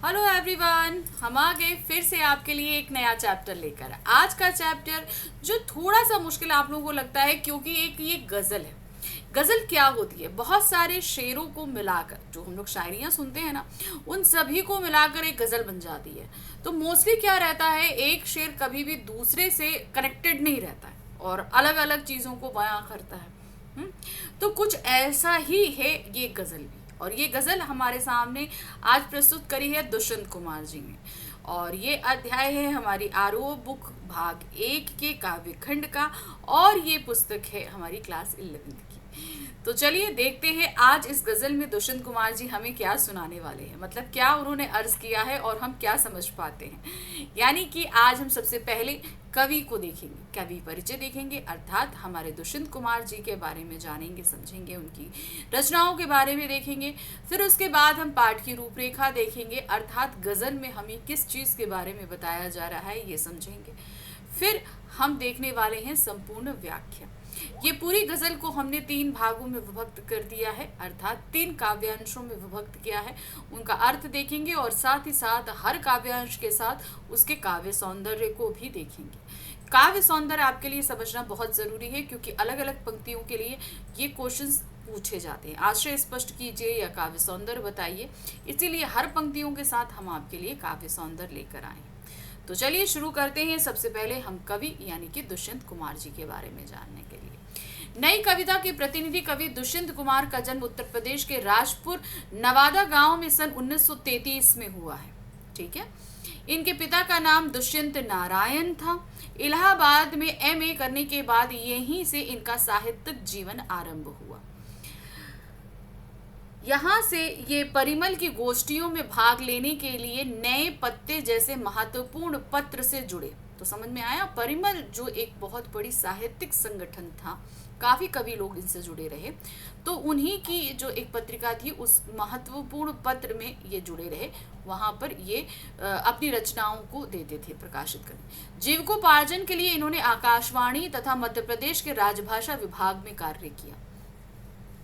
Hello everyone, हम आ गए फिर से आपके लिए एक नया चैप्टर लेकर। आज का चैप्टर जो थोड़ा सा मुश्किल आप लोगों को लगता है क्योंकि एक ये गज़ल है। गज़ल क्या होती है? बहुत सारे शेरों को मिलाकर, जो हम लोग शायरियाँ सुनते हैं ना, उन सभी को मिलाकर एक गज़ल बन जाती है। तो मोस्टली क्या रहता है, एक शेर कभी भी दूसरे से कनेक्टेड नहीं रहता है और अलग अलग चीज़ों को बयां करता है। हम्म? तो कुछ ऐसा ही है ये गज़ल भी। और ये गज़ल हमारे सामने आज प्रस्तुत करी है दुष्यंत कुमार जी ने। और ये अध्याय है हमारी आरोह बुक भाग 1 के काव्य खंड का। और ये पुस्तक है हमारी क्लास 11th की। तो चलिए देखते हैं आज इस गज़ल में दुष्यंत कुमार जी हमें क्या सुनाने वाले हैं, मतलब क्या उन्होंने अर्ज किया है और हम क्या समझ पाते हैं। यानी कि आज हम सबसे पहले कवि को देखेंगे, कवि परिचय देखेंगे, अर्थात हमारे दुष्यंत कुमार जी के बारे में जानेंगे, समझेंगे, उनकी रचनाओं के बारे में देखेंगे। फिर उसके बाद हम पाठ की रूपरेखा देखेंगे, अर्थात गज़ल में हमें किस चीज़ के बारे में बताया जा रहा है ये समझेंगे। फिर हम देखने वाले हैं संपूर्ण व्याख्या। ये पूरी गज़ल को हमने 3 भागों में विभक्त कर दिया है, अर्थात 3 काव्यांशों में विभक्त किया है। उनका अर्थ देखेंगे और साथ ही साथ हर काव्यांश के साथ उसके काव्य सौंदर्य को भी देखेंगे। काव्य सौंदर्य आपके लिए समझना बहुत ज़रूरी है क्योंकि अलग अलग पंक्तियों के लिए ये क्वेश्चंस पूछे जाते हैं। आशय स्पष्ट कीजिए या काव्य सौंदर्य बताइए, इसीलिए हर पंक्तियों के साथ हम आपके लिए काव्य सौंदर्य लेकर आए हैं। तो चलिए शुरू करते हैं। सबसे पहले हम कवि यानी कि दुष्यंत कुमार जी के बारे में जानने के लिए। नई कविता के प्रतिनिधि कवि दुष्यंत कुमार का जन्म उत्तर प्रदेश के राजपुर नवादा गांव में सन 1933 में हुआ है। ठीक है। इनके पिता का नाम दुष्यंत नारायण था। इलाहाबाद में एमए करने के बाद यहीं से इनका साहित्यिक जीवन आरंभ हुआ। यहाँ से ये परिमल की गोष्ठियों में भाग लेने के लिए नए पत्ते जैसे महत्वपूर्ण पत्र से जुड़े। तो समझ में आया, परिमल जो एक बहुत बड़ी साहित्यिक संगठन था, काफी कवि लोग इनसे जुड़े रहे, तो उन्हीं की जो एक पत्रिका थी उस महत्वपूर्ण पत्र में ये जुड़े रहे। वहां पर ये अपनी रचनाओं को देते थे प्रकाशित करने। जीविकोपार्जन के लिए इन्होंने आकाशवाणी तथा मध्य प्रदेश के राजभाषा विभाग में कार्य किया।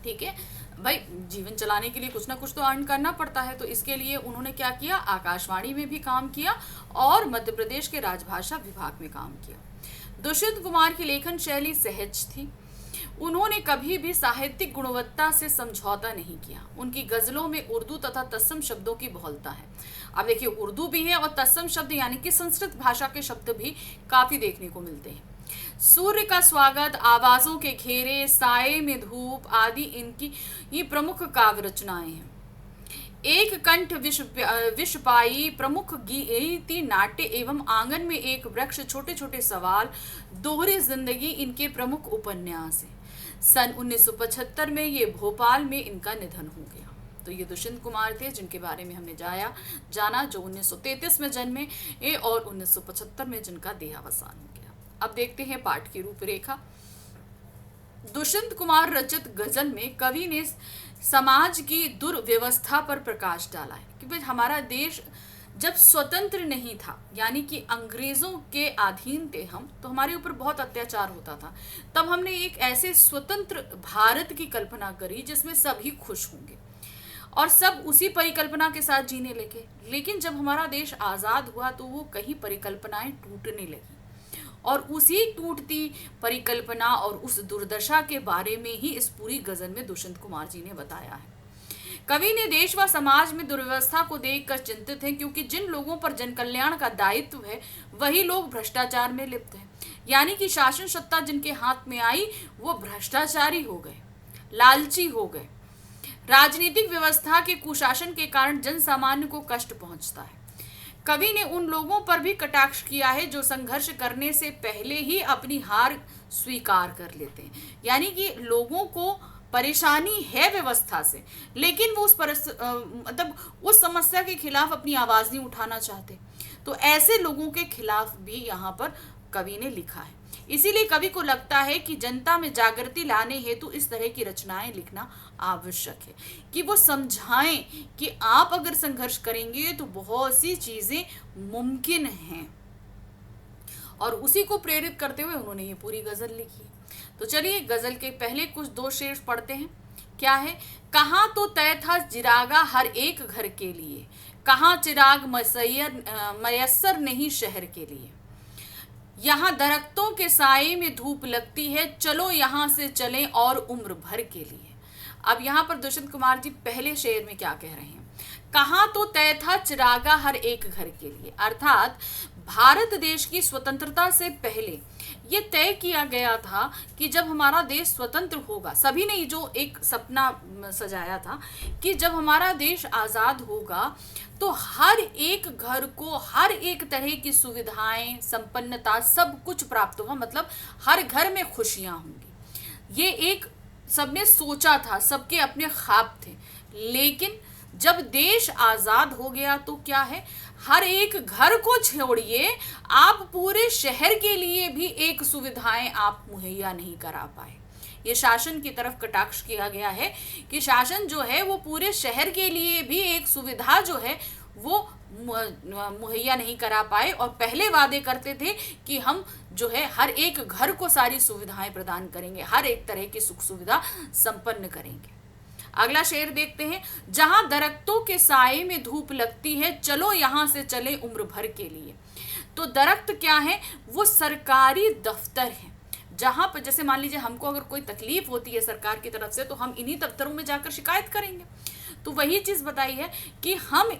ठीक है भाई, जीवन चलाने के लिए कुछ ना कुछ तो अर्न करना पड़ता है, तो इसके लिए उन्होंने क्या किया, आकाशवाणी में भी काम किया और मध्य प्रदेश के राजभाषा विभाग में काम किया। दुष्यंत कुमार की लेखन शैली सहज थी। उन्होंने कभी भी साहित्यिक गुणवत्ता से समझौता नहीं किया। उनकी गजलों में उर्दू तथा तत्सम शब्दों की बहुलता है। अब देखिए, उर्दू भी है और तत्सम शब्द यानी कि संस्कृत भाषा के शब्द भी काफी देखने को मिलते हैं। सूर्य का स्वागत, आवाजों के घेरे, साए में धूप आदि इनकी ये प्रमुख काव्य रचनाएं हैं। एक कंठ विष पाई, प्रमुख गीति नाट्य एवं आंगन में एक वृक्ष, छोटे छोटे सवाल, दोहरी जिंदगी इनके प्रमुख उपन्यास हैं। सन 1975 में ये भोपाल में इनका निधन हो गया। तो ये दुष्यंत कुमार थे जिनके बारे में हमने जाना, जो 1933 में जन्मे और 1975 में जिनका देहावसान हो गया। अब देखते हैं पाठ की रूपरेखा। दुष्यंत कुमार रचित गजल में कवि ने समाज की दुर्व्यवस्था पर प्रकाश डाला है कि भाई हमारा देश जब स्वतंत्र नहीं था, यानी कि अंग्रेजों के अधीन थे हम, तो हमारे ऊपर बहुत अत्याचार होता था। तब हमने एक ऐसे स्वतंत्र भारत की कल्पना करी जिसमें सभी खुश होंगे और सब उसी परिकल्पना के साथ जीने लगे। लेकिन जब हमारा देश आज़ाद हुआ तो वो कहीं परिकल्पनाएं टूटने लगी और उसी टूटती परिकल्पना और उस दुर्दशा के बारे में ही इस पूरी गजल में दुष्यंत कुमार जी ने बताया है। कवि ने देश व समाज में दुर्व्यवस्था को देखकर चिंतित हैं क्योंकि जिन लोगों पर जन कल्याण का दायित्व है वही लोग भ्रष्टाचार में लिप्त हैं। यानी कि शासन सत्ता जिनके हाथ में आई वो भ्रष्टाचारी हो गए, लालची हो गए। राजनीतिक व्यवस्था के कुशासन के कारण जन सामान्य को कष्ट पहुंचता है। कवि ने उन लोगों पर भी कटाक्ष किया है जो संघर्ष करने से पहले ही अपनी हार स्वीकार कर लेते हैं। यानी कि लोगों को परेशानी है व्यवस्था से, लेकिन वो मतलब उस समस्या के खिलाफ अपनी आवाज नहीं उठाना चाहते। तो ऐसे लोगों के खिलाफ भी यहाँ पर कवि ने लिखा है। इसीलिए कवि को लगता है कि जनता में जागृति लाने हेतु इस तरह की रचनाएं लिखना आवश्यक है कि वो समझाएं कि आप अगर संघर्ष करेंगे तो बहुत सी चीजें मुमकिन हैं। और उसी को प्रेरित करते हुए उन्होंने ये पूरी गजल लिखी। तो चलिए गजल के पहले कुछ 2 शेर पढ़ते हैं। क्या है? कहाँ तो तय था जिरागा हर एक घर के लिए, कहाँ चिराग मयस्सर नहीं शहर के लिए। यहाँ दरख्तों के साए में धूप लगती है, चलो यहाँ से चले और उम्र भर के लिए। अब यहाँ पर दुष्यंत कुमार जी पहले शेर में क्या कह रहे हैं, कहाँ तो तय था चिरागा हर एक घर के लिए, अर्थात भारत देश की स्वतंत्रता से पहले ये तय किया गया था कि जब हमारा देश स्वतंत्र होगा, सभी ने जो एक सपना सजाया था कि जब हमारा देश आज़ाद होगा तो हर एक घर को हर एक तरह की सुविधाएं, संपन्नता, सब कुछ प्राप्त होगा, मतलब हर घर में खुशियां होंगी। ये एक सबने सोचा था, सबके अपने ख्वाब थे। लेकिन जब देश आज़ाद हो गया तो क्या है, हर एक घर को छोड़िए, आप पूरे शहर के लिए भी एक सुविधाएं आप मुहैया नहीं करा पाए। ये शासन की तरफ कटाक्ष किया गया है कि शासन जो है वो पूरे शहर के लिए भी एक सुविधा जो है वो मुहैया नहीं करा पाए, और पहले वादे करते थे कि हम जो है हर एक घर को सारी सुविधाएं प्रदान करेंगे, हर एक तरह की सुख सुविधा संपन्न करेंगे। अगला शेर देखते हैं, जहां दरख्तों के साए में धूप लगती है, चलो यहां से चले उम्र भर के लिए। तो दरख्त क्या है, वो सरकारी दफ्तर है, जहां पर जैसे मान लीजिए हमको अगर कोई तकलीफ होती है सरकार की तरफ से तो हम इन्हीं दफ्तरों में जाकर शिकायत करेंगे। तो वही चीज बताई है कि हम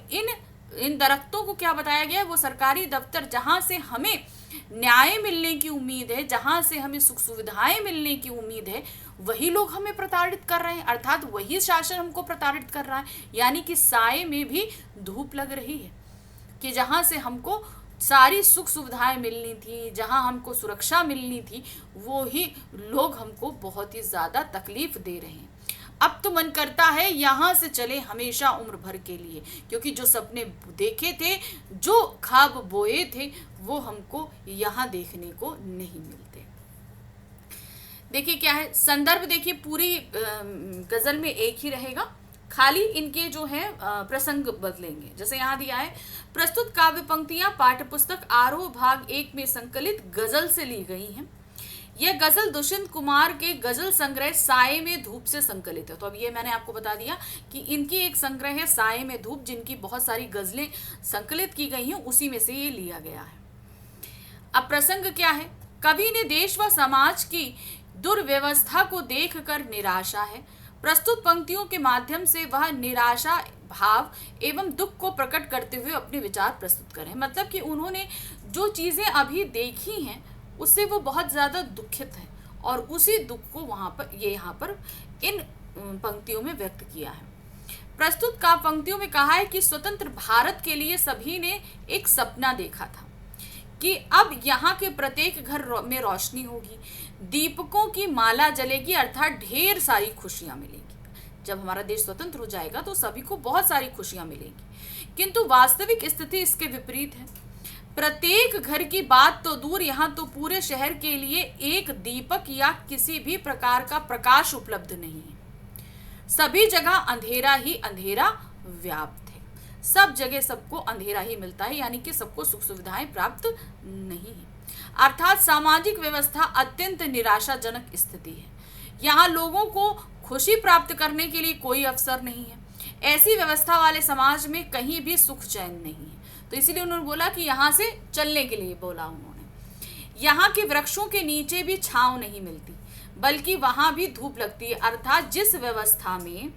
इन दरख्तों को क्या बताया गया है, वो सरकारी दफ्तर जहां से हमें न्याय मिलने की उम्मीद है, जहां से हमें सुख सुविधाएं मिलने की उम्मीद है, वही लोग हमें प्रताड़ित कर रहे हैं, अर्थात वही शासन हमको प्रताड़ित कर रहा है। यानी कि साए में भी धूप लग रही है कि जहां से हमको सारी सुख सुविधाएं मिलनी थी, जहां हमको सुरक्षा मिलनी थी, वो ही लोग हमको बहुत ही ज्यादा तकलीफ दे रहे हैं। अब तो मन करता है यहाँ से चले हमेशा उम्र भर के लिए, क्योंकि जो सपने देखे थे, जो ख्वाब बोए थे, वो हमको यहाँ देखने को नहीं मिलते। देखिए क्या है संदर्भ, देखिए पूरी गजल में एक ही रहेगा, खाली इनके जो है प्रसंग बदलेंगे। जैसे यहाँ दिया है, प्रस्तुत काव्य पंक्तियां पाठ्य पुस्तक आरोह भाग 1 में संकलित गजल से ली गई हैं। यह गजल दुष्यंत कुमार के गजल संग्रह साए में धूप से संकलित है। तो अब ये मैंने आपको बता दिया कि इनकी एक संग्रह है साए में धूप, जिनकी बहुत सारी गजलें संकलित की गई हैं, उसी में से ये लिया गया है। अब प्रसंग क्या है, कवि ने देश व समाज की दुर्व्यवस्था को देखकर निराशा है। प्रस्तुत पंक्तियों के माध्यम से वह निराशा भाव एवं दुख को प्रकट करते हुए अपने विचार प्रस्तुत करें। मतलब कि उन्होंने जो चीजें अभी देखी हैं उससे वो बहुत ज्यादा दुखित है, और उसी दुख को यहाँ पर इन पंक्तियों में व्यक्त किया है। प्रस्तुत का पंक्तियों में कहा है कि स्वतंत्र भारत के लिए सभी ने एक सपना देखा था कि अब यहाँ के प्रत्येक घर में रोशनी होगी, दीपकों की माला जलेगी, अर्थात ढेर सारी खुशियां मिलेंगी। जब हमारा देश स्वतंत्र हो जाएगा तो सभी को बहुत सारी खुशियां मिलेंगी, किंतु वास्तविक स्थिति इसके विपरीत है। प्रत्येक घर की बात तो दूर, यहाँ तो पूरे शहर के लिए एक दीपक या किसी भी प्रकार का प्रकाश उपलब्ध नहीं है। सभी जगह अंधेरा ही अंधेरा व्याप्त है, सब जगह सबको अंधेरा ही मिलता है, यानी कि सबको सुख सुविधाएं प्राप्त नहीं है। अर्थात सामाजिक व्यवस्था अत्यंत निराशाजनक स्थिति है। यहाँ लोगों को खुशी प्राप्त करने के लिए कोई अवसर नहीं है। ऐसी व्यवस्था वाले समाज में कहीं भी सुख चैन नहीं है। तो इसीलिए उन्होंने बोला कि यहाँ से चलने के लिए बोला उन्होंने। यहाँ के वृक्षों के नीचे भी छांव नहीं मिलती, बल्कि वहां भी धूप लगती है। अर्थात जिस व्यवस्था में,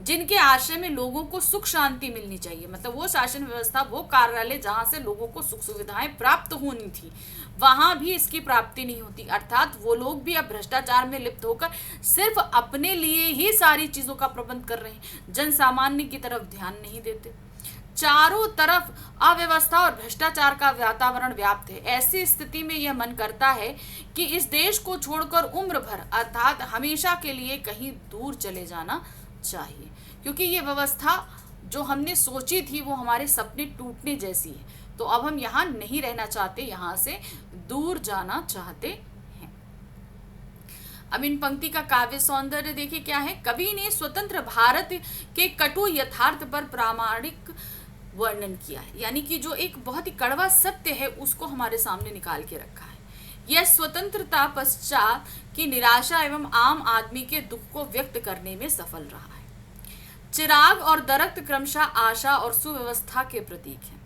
जिनके आश्रय में लोगों को सुख शांति मिलनी चाहिए, मतलब वो शासन व्यवस्था, वो कार्यालय जहां से लोगों को सुख सुविधाएं प्राप्त होनी थी, वहां भी इसकी प्राप्ति नहीं होती। अर्थात वो लोग भी अब भ्रष्टाचार में लिप्त होकर सिर्फ अपने लिए ही सारी चीजों का प्रबंध कर रहे हैं, जन सामान्य की तरफ ध्यान नहीं देते। चारों तरफ अव्यवस्था और भ्रष्टाचार का वातावरण व्याप्त है। ऐसी स्थिति में यह मन करता है कि इस देश को छोड़कर उम्र भर अर्थात हमेशा के लिए कहीं दूर चले जाना चाहिए, क्योंकि ये व्यवस्था जो हमने सोची थी वो हमारे सपने टूटने जैसी है। तो अब हम यहाँ नहीं रहना चाहते, यहाँ से दूर जाना चाहते हैं। अब इन पंक्ति का काव्य सौंदर्य देखिए क्या है। कवि ने स्वतंत्र भारत के कटु यथार्थ पर प्रामाणिक वर्णन किया है, यानी कि जो एक बहुत ही कड़वा सत्य है उसको हमारे सामने निकाल के रखा है। यह स्वतंत्रता पश्चात की निराशा एवं आम आदमी के दुख को व्यक्त करने में सफल रहा है। चिराग और दरख्त क्रमशः आशा और सुव्यवस्था के प्रतीक हैं।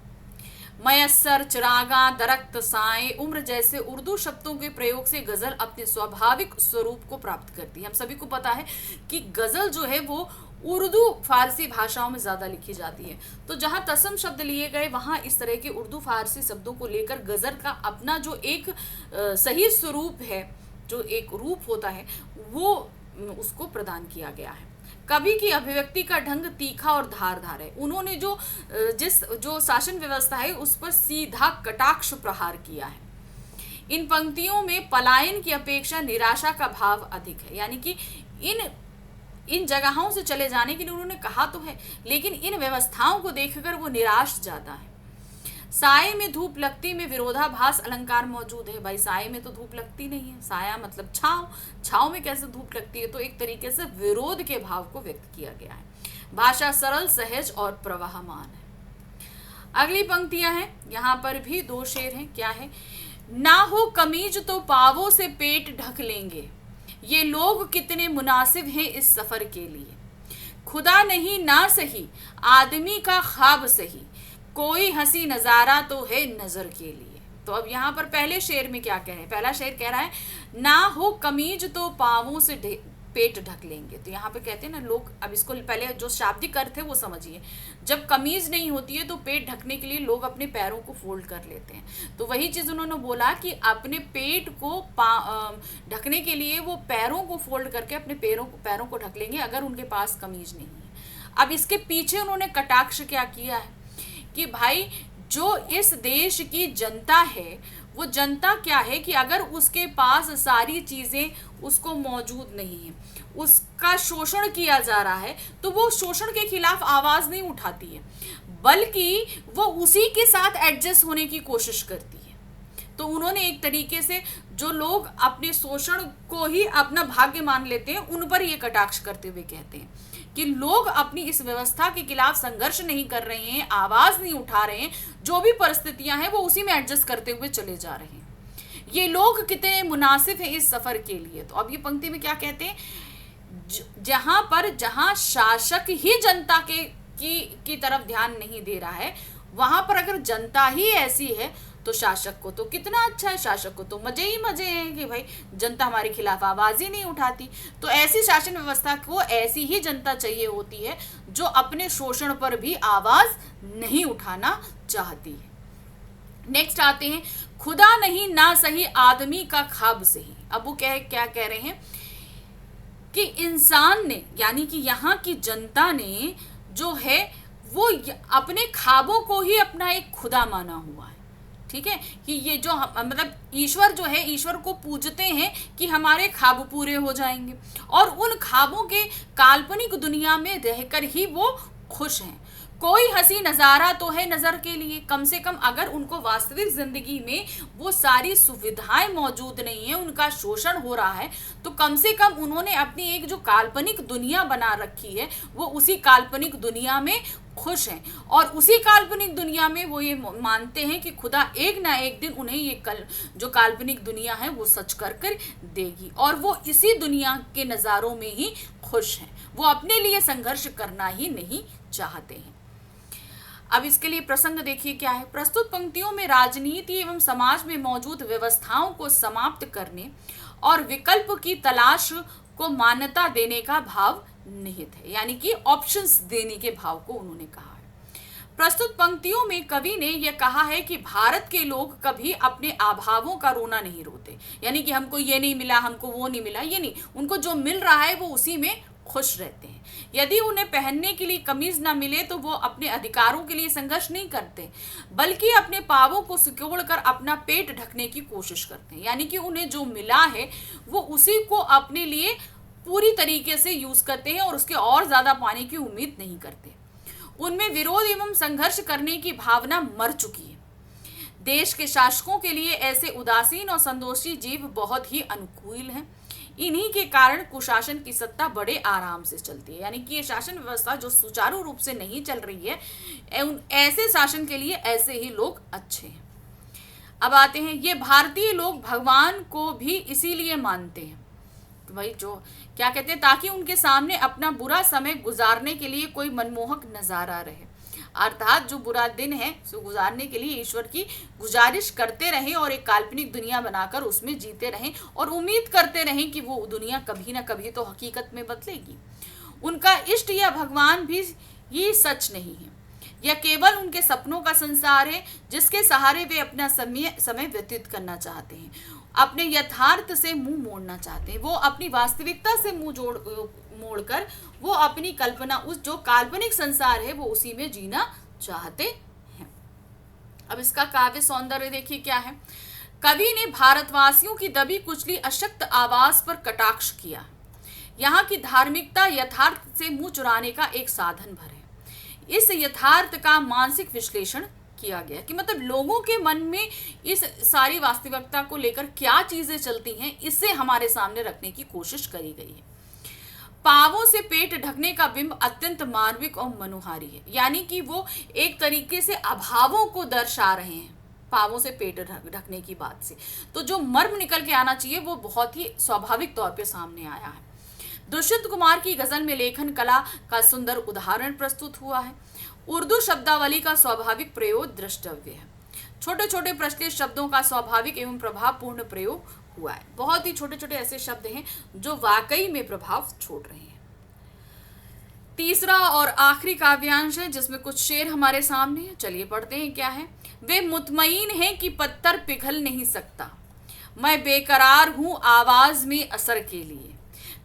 मयस्सर, चिरागा, दरख्त, साए, उम्र जैसे उर्दू शब्दों के प्रयोग से गजल अपने स्वाभाविक स्वरूप को प्राप्त करती है। हम सभी को पता है कि गजल जो है वो उर्दू फारसी भाषाओं में ज़्यादा लिखी जाती है। तो जहाँ तसम शब्द लिए गए वहाँ इस तरह के उर्दू फारसी शब्दों को लेकर गजल का अपना जो एक सही स्वरूप है, जो एक रूप होता है, वो उसको प्रदान किया गया है। कवि की अभिव्यक्ति का ढंग तीखा और धारदार है। उन्होंने जो शासन व्यवस्था है उस पर सीधा कटाक्ष प्रहार किया है। इन पंक्तियों में पलायन की अपेक्षा निराशा का भाव अधिक है। यानी कि इन जगहों से चले जाने के लिए उन्होंने कहा तो है, लेकिन इन व्यवस्थाओं को देखकर वो निराश ज्यादा है। साए में धूप लगती में विरोधाभास अलंकार मौजूद है। भाई साए में तो धूप लगती नहीं है, साया मतलब छांव, छांव में कैसे धूप लगती है? तो एक तरीके से विरोध के भाव को व्यक्त किया गया है। भाषा सरल, सहज और प्रवाहमान है। अगली पंक्तियां हैं, यहाँ पर भी दो शेर हैं। क्या है? ना हो कमीज तो पावों से पेट ढक लेंगे, ये लोग कितने मुनासिब हैं इस सफर के लिए। खुदा नहीं ना सही, आदमी का ख्वाब सही, कोई हंसी नजारा तो है नजर के लिए। तो अब यहाँ पर पहले शेर में क्या कह रहे हैं? पहला शेर कह रहा है ना हो कमीज तो पावों से पेट ढक लेंगे। तो यहाँ पे कहते हैं ना लोग, अब इसको पहले जो शाब्दिक अर्थ है वो समझिए। जब कमीज नहीं होती है तो पेट ढकने के लिए लोग अपने पैरों को फोल्ड कर लेते हैं। तो वही चीज़ उन्होंने बोला कि अपने पेट को ढकने के लिए वो पैरों को फोल्ड करके अपने पैरों को ढक लेंगे अगर उनके पास कमीज नहीं है। अब इसके पीछे उन्होंने कटाक्ष क्या किया है कि भाई जो इस देश की जनता है, वो जनता क्या है कि अगर उसके पास सारी चीज़ें उसको मौजूद नहीं है, उसका शोषण किया जा रहा है, तो वो शोषण के खिलाफ आवाज़ नहीं उठाती है, बल्कि वो उसी के साथ एडजस्ट होने की कोशिश करती है। तो उन्होंने एक तरीके से जो लोग अपने शोषण को ही अपना भाग्य मान लेते हैं, उन पर ये कटाक्ष करते हुए कहते हैं कि लोग अपनी इस व्यवस्था के खिलाफ संघर्ष नहीं कर रहे हैं, आवाज नहीं उठा रहे हैं, जो भी परिस्थितियां हैं वो उसी में एडजस्ट करते हुए चले जा रहे हैं। ये लोग कितने मुनासिब हैं इस सफर के लिए। तो अब ये पंक्ति में क्या कहते हैं? जहां शासक ही जनता की तरफ ध्यान नहीं दे रहा है, वहां पर अगर जनता ही ऐसी है तो शासक को तो कितना अच्छा है, शासक को तो मजे ही मजे हैं कि भाई जनता हमारे खिलाफ आवाज ही नहीं उठाती। तो ऐसी शासन व्यवस्था को ऐसी ही जनता चाहिए होती है जो अपने शोषण पर भी आवाज नहीं उठाना चाहती है। नेक्स्ट आते हैं, खुदा नहीं ना सही, आदमी का ख्वाब सही। अब वो क्या कह रहे हैं कि इंसान ने, यानी कि यहाँ की जनता ने जो है वो अपने ख्वाबों को ही अपना एक खुदा माना हुआ है। ठीक है कि ये जो मतलब ईश्वर जो है, ईश्वर को पूजते हैं कि हमारे ख्वाब पूरे हो जाएंगे, और उन ख्वाबों के काल्पनिक दुनिया में रहकर ही वो खुश हैं। कोई हंसी नज़ारा तो है नज़र के लिए, कम से कम अगर उनको वास्तविक ज़िंदगी में वो सारी सुविधाएं मौजूद नहीं है, उनका शोषण हो रहा है, तो कम से कम उन्होंने अपनी एक जो काल्पनिक दुनिया बना रखी है वो उसी काल्पनिक दुनिया में खुश हैं, और उसी काल्पनिक दुनिया में वो ये मानते हैं कि खुदा एक ना एक दिन उन्हें ये जो काल्पनिक दुनिया है वो सच कर देगी, और वो इसी दुनिया के नज़ारों में ही खुश हैं। वो अपने लिए संघर्ष करना ही नहीं चाहते हैं। अब इसके लिए प्रसंग देखिए क्या है। प्रस्तुत पंक्तियों में राजनीति एवं समाज में मौजूद व्यवस्थाओं को समाप्त करने और विकल्प की तलाश को मान्यता देने का भाव निहित है, यानी कि ऑप्शंस देने के भाव को उन्होंने कहा है। प्रस्तुत पंक्तियों में कवि ने यह कहा है कि भारत के लोग कभी अपने अभावों का रोना नहीं रोते, यानी कि हमको ये नहीं मिला, हमको वो नहीं मिला, ये नहीं, उनको जो मिल रहा है वो उसी में खुश रहते हैं। यदि उन्हें पहनने के लिए कमीज ना मिले तो वो अपने अधिकारों के लिए संघर्ष नहीं करते, बल्कि अपने पावों को सिकोड़कर अपना पेट ढकने की कोशिश करते हैं, यानी कि उन्हें जो मिला है वो उसी को अपने लिए पूरी तरीके से यूज करते हैं और उसके और ज्यादा पाने की उम्मीद नहीं करते। उनमें विरोध एवं संघर्ष करने की भावना मर चुकी है। देश के शासकों के लिए ऐसे उदासीन और संदोषी जीव बहुत ही अनुकूल हैं। इन्हीं के कारण कुशासन की सत्ता बड़े आराम से चलती है, यानी कि ये शासन व्यवस्था जो सुचारू रूप से नहीं चल रही है, ऐसे शासन के लिए ऐसे ही लोग अच्छे हैं। अब आते हैं, ये भारतीय लोग भगवान को भी इसीलिए मानते हैं भाई जो क्या कहते हैं, ताकि उनके सामने अपना बुरा समय गुजारने के लिए कोई मनमोहक नजारा रहे। अर्थात जो बुरा दिन है उसको गुजारने के लिए ईश्वर की गुजारिश करते रहें और एक काल्पनिक दुनिया बनाकर उसमें जीते रहें और उम्मीद करते रहें कि वो दुनिया कभी ना कभी तो हकीकत में बदलेगी। उनका इष्ट या भगवान भी ये सच नहीं है, यह केवल उनके सपनों का संसार है जिसके सहारे वे अपना समय व्यतीत करना चाहते हैं, अपने यथार्थ से मुंह मोड़ना चाहते हैं। वो अपनी वास्तविकता से मोड़कर वो अपनी कल्पना, उस जो काल्पनिक संसार है वो उसी में जीना चाहते हैं। अब इसका काव्य सौंदर्य देखिए क्या है। कवि ने भारतवासियों की दबी कुचली अशक्त आवाज पर कटाक्ष किया। यहाँ की धार्मिकता यथार्थ से मुंह चुराने का एक साधन भर है। इस यथार्थ का मानसिक विश्लेषण किया गया कि मतलब लोगों के मन में इस सारी वास्तविकता को लेकर क्या चीजें चलती हैं, इसे हमारे सामने रखने की कोशिश करी गई है। पावों से पेट ढकने का बिंब अत्यंत मार्मिक और मनोहारी है, यानी कि वो एक तरीके से अभावों को दर्शा रहे हैं पावों से पेट ढकने की बात से। तो जो मर्म निकल के आना चाहिए वो बहुत ही स्वाभाविक तौर पे सामने आया है। दुष्यंत कुमार की गजल में लेखन कला का सुंदर उदाहरण प्रस्तुत हुआ है। उर्दू शब्दावली का स्वाभाविक प्रयोग द्रष्टव्य है। छोटे छोटे प्रचलित शब्दों का स्वाभाविक एवं प्रभावपूर्ण प्रयोग हुआ है। बहुत ही छोटे छोटे ऐसे शब्द हैं जो वाकई में प्रभाव छोड़ रहे हैं। तीसरा और आखिरी काव्यांश है जिसमें कुछ शेर हमारे सामने है, चलिए पढ़ते हैं क्या है। वे मुतमईन है कि पत्थर पिघल नहीं सकता, मैं बेकरार हूं आवाज में असर के लिए।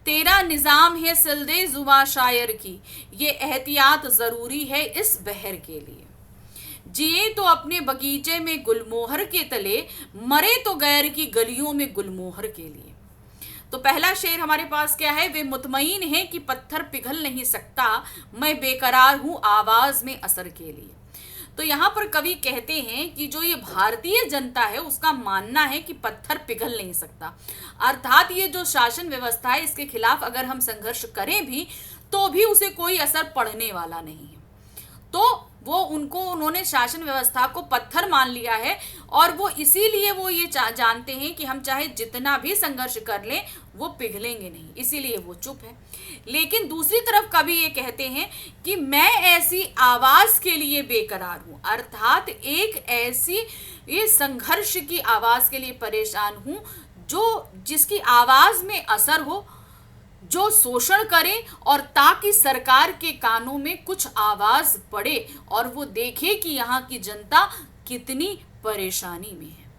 तेरा निजाम है सिलदे जुबां शायर की, ये एहतियात जरूरी है इस बहर के लिए। जिए तो अपने बगीचे में गुलमोहर के तले, मरे तो गैर की गलियों में गुलमोहर के लिए। तो पहला शेर हमारे पास क्या है, वे मुतमईन है कि पत्थर पिघल नहीं सकता, मैं बेकरार हूं आवाज में असर के लिए। तो यहाँ पर कवि कहते हैं कि जो ये भारतीय जनता है उसका मानना है कि पत्थर पिघल नहीं सकता, अर्थात ये जो शासन व्यवस्था है इसके खिलाफ अगर हम संघर्ष करें भी तो भी उसे कोई असर पड़ने वाला नहीं है। तो उन्होंने शासन व्यवस्था को पत्थर मान लिया है और वो इसीलिए वो ये जानते हैं कि हम चाहे जितना भी संघर्ष कर लें वो पिघलेंगे नहीं, इसीलिए वो चुप है। लेकिन दूसरी तरफ कवि ये कहते हैं कि मैं ऐसी आवाज के लिए बेकरार हूं, अर्थात एक ऐसी ये संघर्ष की आवाज के लिए परेशान हूं जो जिसकी आवाज में असर हो, जो शोषण करे और ताकि सरकार के कानों में कुछ आवाज पड़े और वो देखे कि यहाँ की जनता कितनी परेशानी में है।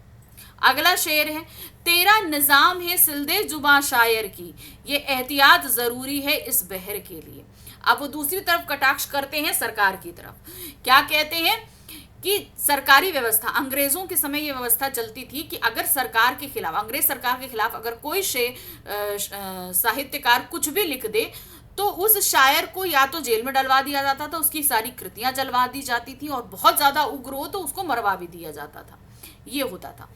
अगला शेर है, तेरा निजाम है सिलदे जुबां शायर की, ये एहतियात जरूरी है इस बहर के लिए। अब वो दूसरी तरफ कटाक्ष करते हैं सरकार की तरफ। क्या कहते हैं कि सरकारी व्यवस्था, अंग्रेजों के समय ये व्यवस्था चलती थी कि अगर सरकार के खिलाफ, अंग्रेज सरकार के खिलाफ अगर कोई साहित्यकार कुछ भी लिख दे तो उस शायर को या तो जेल में डलवा दिया जाता था, उसकी सारी कृतियां जलवा दी जाती थी, और बहुत ज्यादा उग्र हो तो उसको मरवा भी दिया जाता था। ये होता था।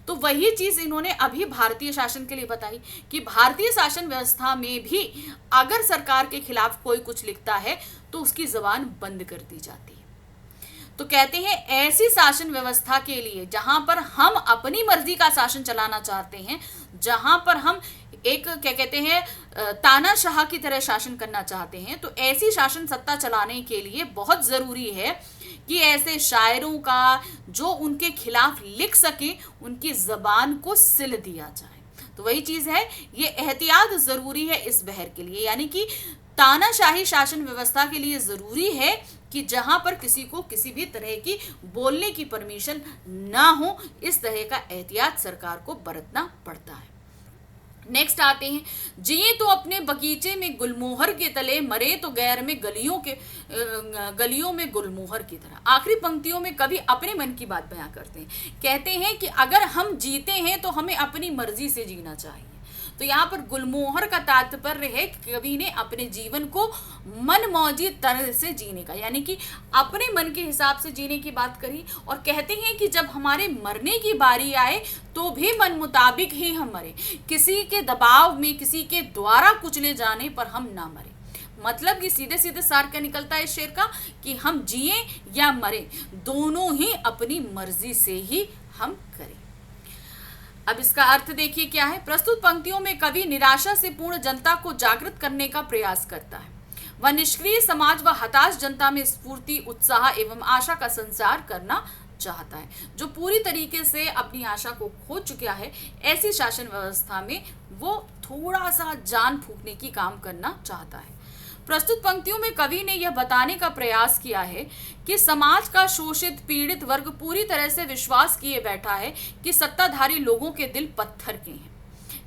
तो वही चीज इन्होंने अभी भारतीय शासन के लिए बताई कि भारतीय शासन व्यवस्था में भी अगर सरकार के खिलाफ कोई कुछ लिखता है तो उसकी जबान बंद कर दी जाती है। तो कहते हैं ऐसी शासन व्यवस्था के लिए जहां पर हम अपनी मर्जी का शासन चलाना चाहते हैं, जहां पर हम एक क्या कहते हैं तानाशाह की तरह शासन करना चाहते हैं, तो ऐसी शासन सत्ता चलाने के लिए बहुत जरूरी है कि ऐसे शायरों का जो उनके खिलाफ लिख सके उनकी जबान को सिल दिया जाए। तो वही चीज है, ये एहतियात जरूरी है इस बहर के लिए, यानी कि तानाशाही शासन व्यवस्था के लिए जरूरी है कि जहां पर किसी को किसी भी तरह की बोलने की परमिशन ना हो, इस तरह का एहतियात सरकार को बरतना पड़ता है। नेक्स्ट आते हैं, जिए तो अपने बगीचे में गुलमोहर के तले, मरे तो गैर में गलियों में गुलमोहर की तरह। आखिरी पंक्तियों में कवि अपने मन की बात बयां करते हैं, कहते हैं कि अगर हम जीते हैं तो हमें अपनी मर्जी से जीना चाहिए। तो यहाँ पर गुलमोहर का तात्पर्य है कि कवि ने अपने जीवन को मनमौजी तरह से जीने का, यानी कि अपने मन के हिसाब से जीने की बात करी, और कहते हैं कि जब हमारे मरने की बारी आए तो भी मन मुताबिक ही हम मरे, किसी के दबाव में, किसी के द्वारा कुचले जाने पर हम ना मरे। मतलब कि सीधे सीधे सार क्या निकलता है इस शेर का कि हम जिए या मरे दोनों ही अपनी मर्जी से ही हम करें। अब इसका अर्थ देखिए क्या है। प्रस्तुत पंक्तियों में कवि निराशा से पूर्ण जनता को जागृत करने का प्रयास करता है। वह निष्क्रिय समाज व हताश जनता में स्फूर्ति, उत्साह एवं आशा का संचार करना चाहता है, जो पूरी तरीके से अपनी आशा को खो चुका है। ऐसी शासन व्यवस्था में वो थोड़ा सा जान फूंकने की काम करना चाहता है। प्रस्तुत पंक्तियों में कवि ने यह बताने का प्रयास किया है कि समाज का शोषित पीड़ित वर्ग पूरी तरह से विश्वास किए बैठा है कि सत्ताधारी लोगों के दिल पत्थर के हैं,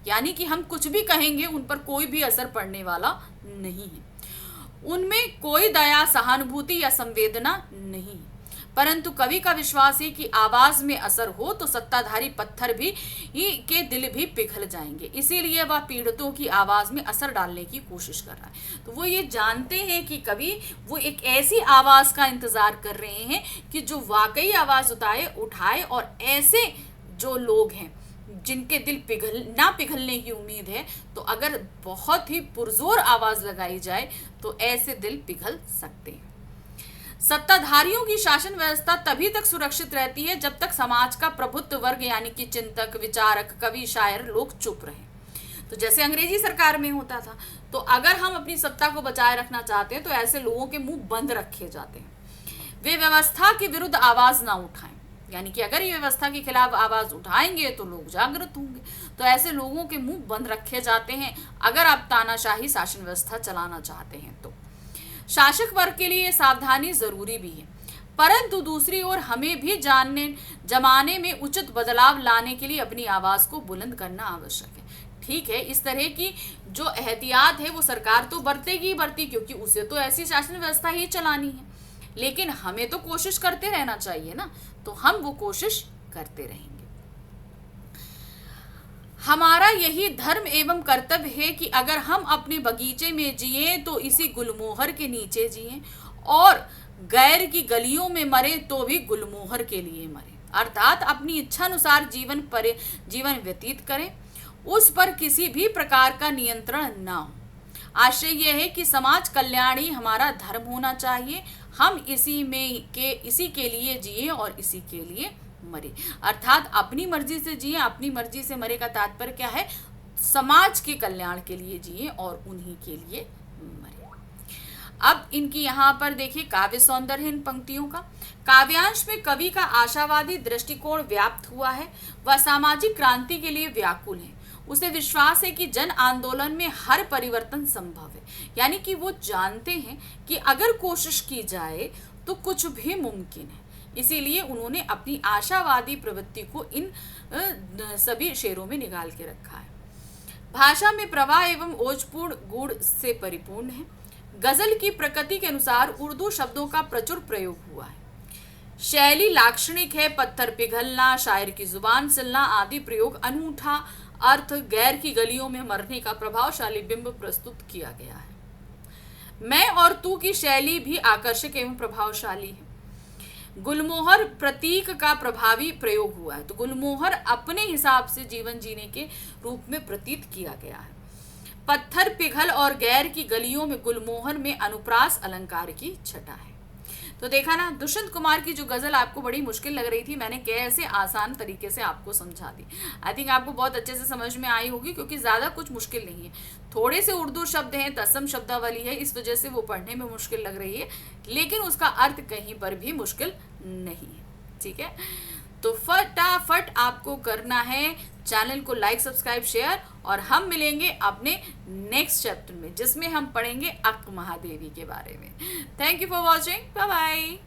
यानी कि हम कुछ भी कहेंगे उन पर कोई भी असर पड़ने वाला नहीं है। उनमें कोई दया, सहानुभूति या संवेदना नहीं है। परंतु कवि का विश्वास है कि आवाज में असर हो तो सत्ताधारी पत्थर भी के दिल भी पिघल जाएंगे। इसीलिए वह पीड़ितों की आवाज में असर डालने की कोशिश कर रहा है। तो वो ये जानते हैं कि कवि वो एक ऐसी आवाज का इंतजार कर रहे हैं कि जो वाकई आवाज उठाए और ऐसे जो लोग हैं जिनके दिल पिघलने की उम्मीद है, तो अगर बहुत ही पुरजोर आवाज लगाई जाए तो ऐसे दिल पिघल सकते हैं। सत्ताधारियों की शासन व्यवस्था तभी तक सुरक्षित रहती है जब तक समाज का प्रबुद्ध वर्ग यानी कि चिंतक, विचारक, कवि, शायर लोग चुप रहे। तो जैसे अंग्रेजी सरकार में होता था, तो अगर हम अपनी सत्ता को बचाए रखना चाहते हैं तो ऐसे लोगों के मुंह बंद रखे जाते हैं। वे व्यवस्था के विरुद्ध आवाज ना उठाएं, यानी कि अगर ये व्यवस्था के खिलाफ आवाज उठाएंगे तो लोग जागृत होंगे। तो ऐसे लोगों के मुंह बंद रखे जाते हैं अगर आप तानाशाही शासन व्यवस्था चलाना चाहते हैं तो। शासक वर्ग के लिए सावधानी जरूरी भी है, परंतु दूसरी ओर हमें भी जमाने में उचित बदलाव लाने के लिए अपनी आवाज को बुलंद करना आवश्यक है। ठीक है, इस तरह की जो एहतियात है वो सरकार तो बरतेगी बरती, क्योंकि उसे तो ऐसी शासन व्यवस्था ही चलानी है, लेकिन हमें तो कोशिश करते रहना चाहिए ना, तो हम वो कोशिश करते रहेंगे। हमारा यही धर्म एवं कर्तव्य है कि अगर हम अपने बगीचे में जिए तो इसी गुलमोहर के नीचे जिए, और गैर की गलियों में मरे तो भी गुलमोहर के लिए मरे, अर्थात अपनी इच्छानुसार जीवन व्यतीत करें, उस पर किसी भी प्रकार का नियंत्रण ना हो। आशय यह है कि समाज कल्याण ही हमारा धर्म होना चाहिए। हम इसी के लिए जिए और इसी के लिए मरे, अर्थात अपनी मर्जी से जिए, अपनी मर्जी से मरे का तात्पर्य क्या है? समाज के कल्याण के लिए जिए और उन्हीं के लिए मरे। अब इनकी यहाँ पर देखिए काव्य सौंदर्य इन पंक्तियों का। काव्यांश में कवि का आशावादी दृष्टिकोण व्याप्त हुआ है। वह सामाजिक क्रांति के लिए व्याकुल है। उसे विश्वास है कि जन आंदोलन में हर परिवर्तन संभव है, यानी कि वो जानते हैं कि अगर कोशिश की जाए तो कुछ भी मुमकिन है। इसीलिए उन्होंने अपनी आशावादी प्रवृत्ति को इन सभी शेरों में निकाल के रखा है। भाषा में प्रवाह एवं ओजपूर्ण गुण से परिपूर्ण है। गजल की प्रकृति के अनुसार उर्दू शब्दों का प्रचुर प्रयोग हुआ है। शैली लाक्षणिक है, पत्थर पिघलना, शायर की जुबान चलना आदि प्रयोग अनूठा अर्थ, गैर की गलियों में मरने का प्रभावशाली बिंब प्रस्तुत किया गया है। मैं और तू की शैली भी आकर्षक एवं प्रभावशाली है। गुलमोहर प्रतीक का प्रभावी प्रयोग हुआ है, तो गुलमोहर अपने हिसाब से जीवन जीने के रूप में प्रतीत किया गया है। पत्थर पिघल और गैर की गलियों में गुलमोहर में अनुप्रास अलंकार की छटा है। तो देखा ना, दुष्यंत कुमार की जो गजल आपको बड़ी मुश्किल लग रही थी, मैंने कैसे आसान तरीके से आपको समझा दी। आई थिंक आपको बहुत अच्छे से समझ में आई होगी, क्योंकि ज्यादा कुछ मुश्किल नहीं है। थोड़े से उर्दू शब्द हैं, तत्सम शब्दावली है, इस वजह से वो पढ़ने में मुश्किल लग रही है, लेकिन उसका अर्थ कहीं पर भी मुश्किल नहीं है। ठीक है, तो फटाफट आपको करना है चैनल को लाइक, सब्सक्राइब, शेयर, और हम मिलेंगे अपने नेक्स्ट चैप्टर में, जिसमें हम पढ़ेंगे अक्क महादेवी के बारे में। Thank you for watching, bye bye.